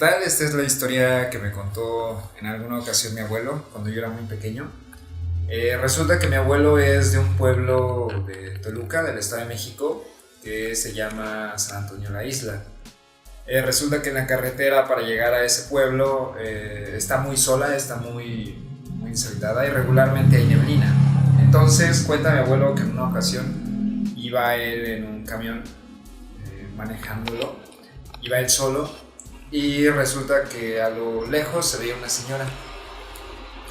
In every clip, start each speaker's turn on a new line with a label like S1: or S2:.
S1: tal? Esta es la historia que me contó en alguna ocasión mi abuelo cuando yo era muy pequeño. Resulta que mi abuelo es de un pueblo de Toluca, del Estado de México, que se llama San Antonio la Isla. Resulta que en la carretera para llegar a ese pueblo está muy sola, está muy deshabitada y regularmente hay neblina. Entonces cuenta mi abuelo que en una ocasión iba él en un camión manejándolo, iba él solo y resulta que a lo lejos se veía una señora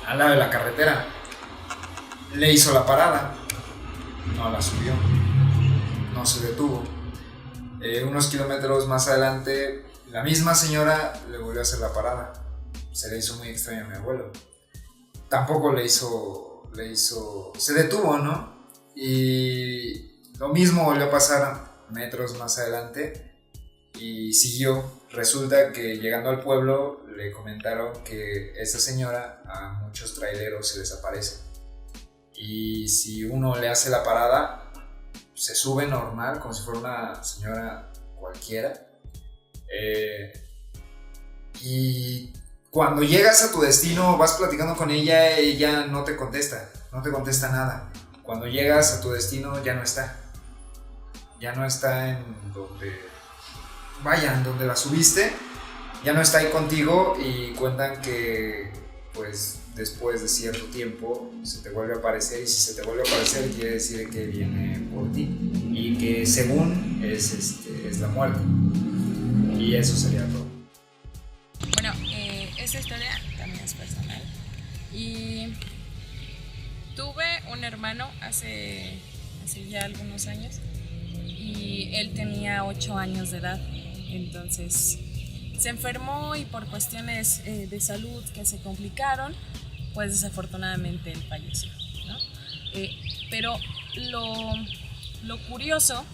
S1: al lado de la carretera. Le hizo la parada, no la subió, no se detuvo. Unos kilómetros más adelante, la misma señora le volvió a hacer la parada. Se le hizo muy extraño a mi abuelo. Tampoco se detuvo, ¿no? Y lo mismo volvió a pasar metros más adelante y siguió. Resulta que llegando al pueblo le comentaron que esa señora a muchos traileros se les aparece. Y si uno le hace la parada, se sube normal, como si fuera una señora cualquiera. Y cuando llegas a tu destino, vas platicando con ella, ella no te contesta nada. Cuando llegas a tu destino, ya no está. Ya no está en donde la subiste, ya no está ahí contigo y cuentan que, pues, después de cierto tiempo se te vuelve a aparecer y si se te vuelve a aparecer quiere decir que viene por ti y que según es la muerte y eso sería todo.
S2: Bueno, esta historia también es personal y tuve un hermano hace ya algunos años y él tenía 8 años de edad, entonces se enfermó y por cuestiones de salud que se complicaron, pues desafortunadamente él falleció, ¿no? Pero lo curioso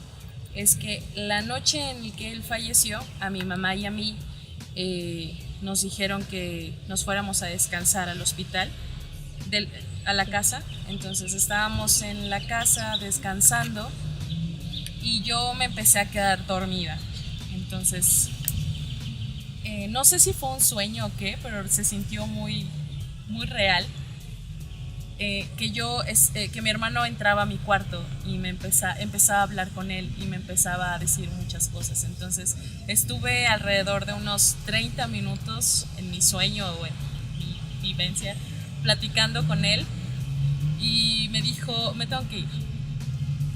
S2: es que la noche en que él falleció, a mi mamá y a mí nos dijeron que nos fuéramos a descansar al hospital, a la casa. Entonces estábamos en la casa descansando y yo me empecé a quedar dormida. Entonces no sé si fue un sueño o qué, pero se sintió muy real, que mi hermano entraba a mi cuarto y empezaba a hablar con él y me empezaba a decir muchas cosas. Entonces estuve alrededor de unos 30 minutos en mi sueño o en mi vivencia platicando con él y me dijo, me tengo que ir.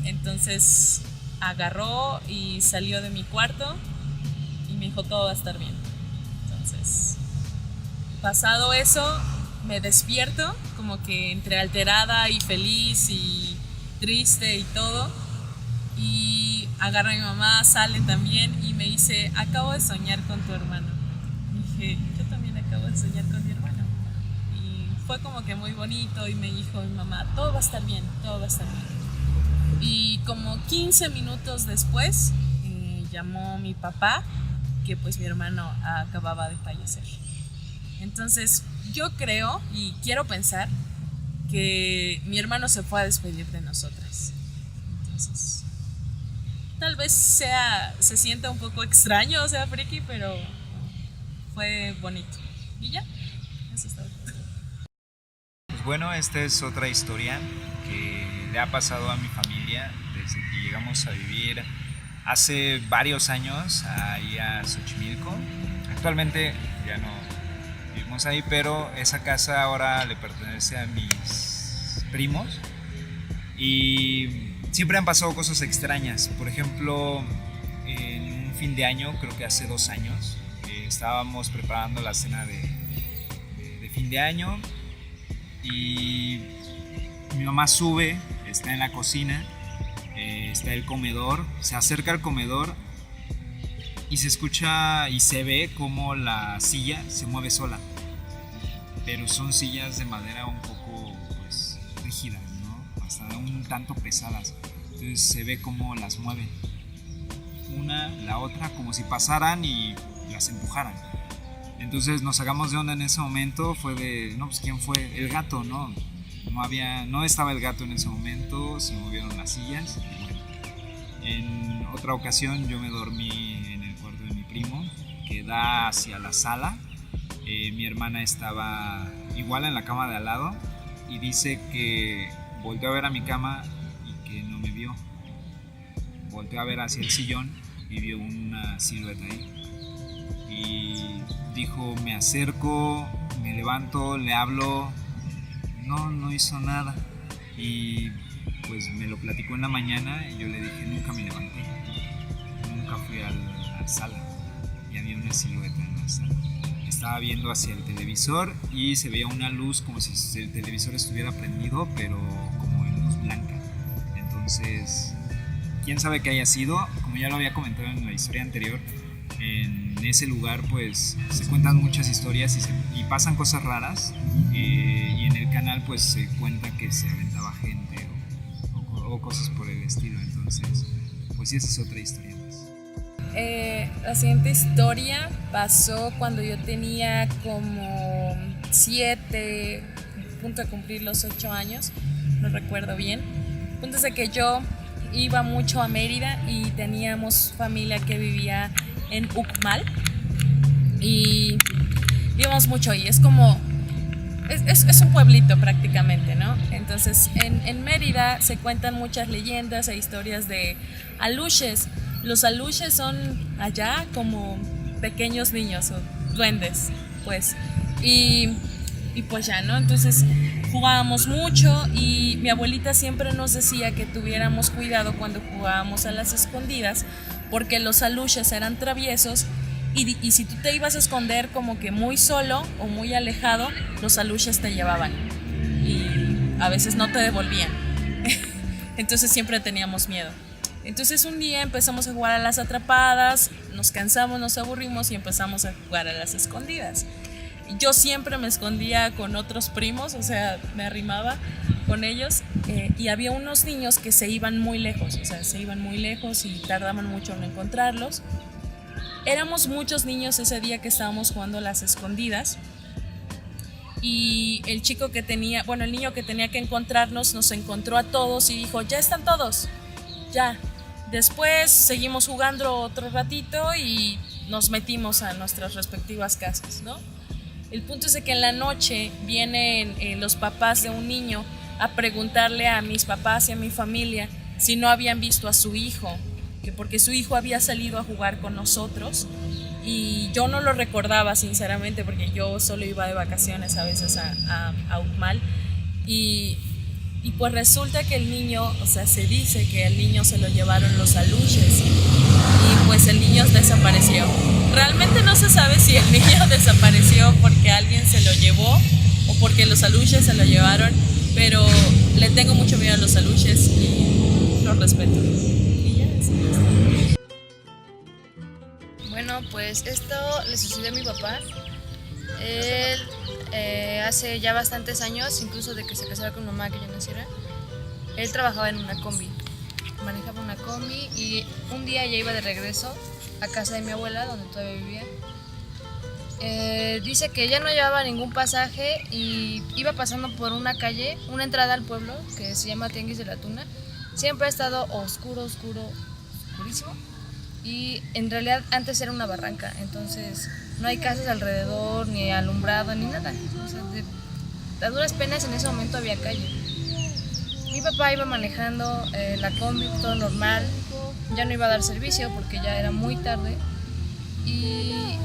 S2: Entonces agarró y salió de mi cuarto y me dijo, todo va a estar bien. Entonces, pasado eso, me despierto como que entre alterada y feliz y triste y todo, y agarra a mi mamá, sale también y me dice, acabo de soñar con tu hermano. Y dije, yo también acabo de soñar con mi hermano, y fue como que muy bonito y me dijo mi mamá, todo va a estar bien, todo va a estar bien. Y como 15 minutos después llamó mi papá, que pues mi hermano acababa de fallecer. Entonces yo creo y quiero pensar que mi hermano se fue a despedir de nosotras. Entonces tal vez se sienta un poco extraño, o sea, friki, pero fue bonito. Y ya, eso es todo.
S3: Pues bueno, esta es otra historia que le ha pasado a mi familia desde que llegamos a vivir hace varios años ahí a Xochimilco. Actualmente ya no vivimos ahí, pero esa casa ahora le pertenece a mis primos y siempre han pasado cosas extrañas. Por ejemplo, en un fin de año, creo que hace 2 años, estábamos preparando la cena de fin de año y mi mamá sube, está en la cocina, está el comedor, se acerca al comedor y se escucha y se ve como la silla se mueve sola, pero son sillas de madera un poco, pues, rígidas, ¿no? Hasta un tanto pesadas. Entonces se ve cómo las mueven una, la otra, como si pasaran y las empujaran. Entonces nos sacamos de onda en ese momento. Fue de, no, pues ¿quién fue? El gato, ¿no? No estaba el gato en ese momento, se movieron las sillas. En otra ocasión yo me dormí en el cuarto de mi primo, que da hacia la sala. Mi hermana estaba igual en la cama de al lado y dice que volteó a ver a mi cama y que no me vio. Volteó a ver hacia el sillón y vio una silueta ahí. Y dijo, me acerco, me levanto, le hablo. No hizo nada. Y pues me lo platicó en la mañana y yo le dije, nunca me levanté. Nunca fui a la sala. Y había una silueta en la sala. Estaba viendo hacia el televisor y se veía una luz como si el televisor estuviera prendido, pero como en luz blanca. Entonces, quién sabe qué haya sido. Como ya lo había comentado en la historia anterior, en ese lugar pues se cuentan muchas historias y pasan cosas raras, y en el canal pues se cuenta que se aventaba gente o cosas por el estilo. Entonces, pues sí, esa es otra historia más.
S2: La siguiente historia pasó cuando yo tenía como 7, a punto de cumplir los 8 años, no recuerdo bien. El punto es de que yo iba mucho a Mérida y teníamos familia que vivía en Uxmal y íbamos mucho ahí. Es como, es un pueblito prácticamente, ¿no? Entonces en Mérida se cuentan muchas leyendas e historias de aluches. Los aluches son allá como pequeños niños o duendes, pues. Y pues ya, ¿no? Entonces jugábamos mucho y mi abuelita siempre nos decía que tuviéramos cuidado cuando jugábamos a las escondidas, porque los aluches eran traviesos y si tú te ibas a esconder como que muy solo o muy alejado, los aluches te llevaban y a veces no te devolvían. Entonces siempre teníamos miedo. Entonces un día empezamos a jugar a las atrapadas, nos cansamos, nos aburrimos y empezamos a jugar a las escondidas. Yo siempre me escondía con otros primos, o sea, me arrimaba con ellos, y había unos niños que se iban muy lejos, o sea, se iban muy lejos y tardaban mucho en encontrarlos. Éramos muchos niños ese día que estábamos jugando a las escondidas y el niño que tenía que encontrarnos nos encontró a todos y dijo, ya están todos, ya. Después seguimos jugando otro ratito y nos metimos a nuestras respectivas casas, ¿no? El punto es de que en la noche vienen los papás de un niño a preguntarle a mis papás y a mi familia si no habían visto a su hijo, que porque su hijo había salido a jugar con nosotros y yo no lo recordaba sinceramente porque yo solo iba de vacaciones a veces a Uxmal y pues resulta que el niño, o sea, se dice que el niño se lo llevaron los aluches y pues el niño desapareció. Realmente no se sabe si el niño desapareció porque alguien se lo llevó o porque los aluches se lo llevaron, pero le tengo mucho miedo a los aluches y los respeto. Y ya, sí.
S4: Bueno, pues esto le sucedió a mi papá. Él hace ya bastantes años, incluso de que se casara con mamá, que yo naciera, él trabajaba en una combi, manejaba una combi y un día ya iba de regreso a casa de mi abuela, donde todavía vivía. Dice que ya no llevaba ningún pasaje y iba pasando por una calle, una entrada al pueblo que se llama Tianguis de la Tuna. Siempre ha estado oscurísimo y en realidad antes era una barranca, entonces no hay casas alrededor, ni alumbrado, ni nada. O sea, a duras penas en ese momento había calle. Mi papá iba manejando la combi, todo normal, ya no iba a dar servicio porque ya era muy tarde y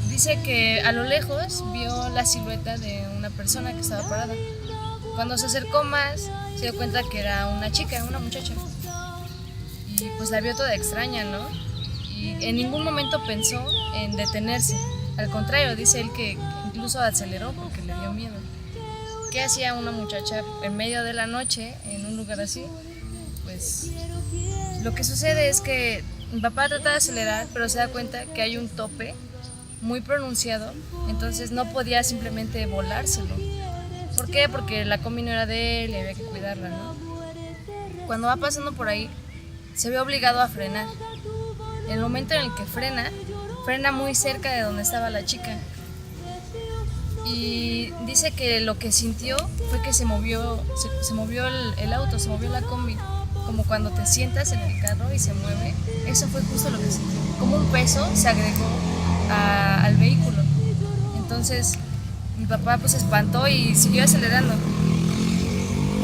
S4: dice que a lo lejos vio la silueta de una persona que estaba parada. Cuando se acercó más se dio cuenta que era una chica, una muchacha, y pues la vio toda extraña, ¿no? Y en ningún momento pensó en detenerse. Al contrario, dice él que incluso aceleró porque le dio miedo. ¿Qué hacía una muchacha en medio de la noche en un lugar así? Pues lo que sucede es que mi papá trata de acelerar, pero se da cuenta que hay un tope muy pronunciado, entonces no podía simplemente volárselo. ¿Por qué? Porque la combi no era de él y había que cuidarla, ¿no? Cuando va pasando por ahí, se ve obligado a frenar. En el momento en el que frena muy cerca de donde estaba la chica. Y dice que lo que sintió fue que se movió el auto, se movió la combi, como cuando te sientas en el carro y se mueve. Eso fue justo lo que sintió. Como un peso se agregó al vehículo. Entonces mi papá pues se espantó y siguió acelerando.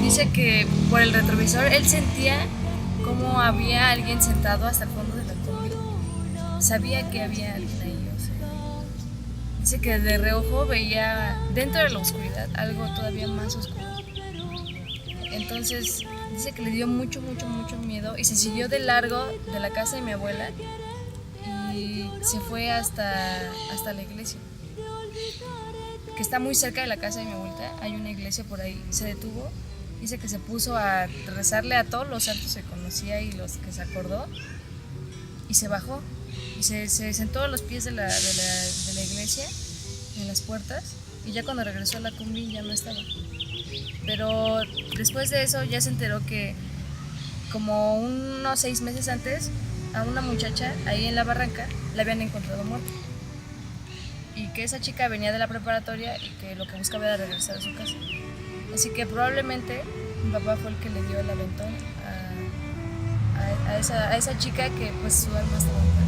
S4: Dice que por el retrovisor él sentía como había alguien sentado hasta el fondo de la combi. Sabía que había alguien ahí, o sea. Dice que de reojo veía dentro de la oscuridad algo todavía más oscuro. Entonces dice que le dio mucho miedo y se siguió de largo de la casa de mi abuela y se fue hasta la iglesia, que está muy cerca de la casa de mi abuelita. Hay una iglesia por ahí. Se detuvo, dice que se puso a rezarle a todos los santos que conocía y los que se acordó, y se bajó y se sentó a los pies de la iglesia, en las puertas, y ya cuando regresó a la combi ya no estaba. Pero después de eso ya se enteró que como unos 6 meses antes a una muchacha ahí en la barranca la habían encontrado muerta, y que esa chica venía de la preparatoria y que lo que buscaba era regresar a su casa. Así que probablemente mi papá fue el que le dio el aventón a esa chica, que pues su alma estaba muerta.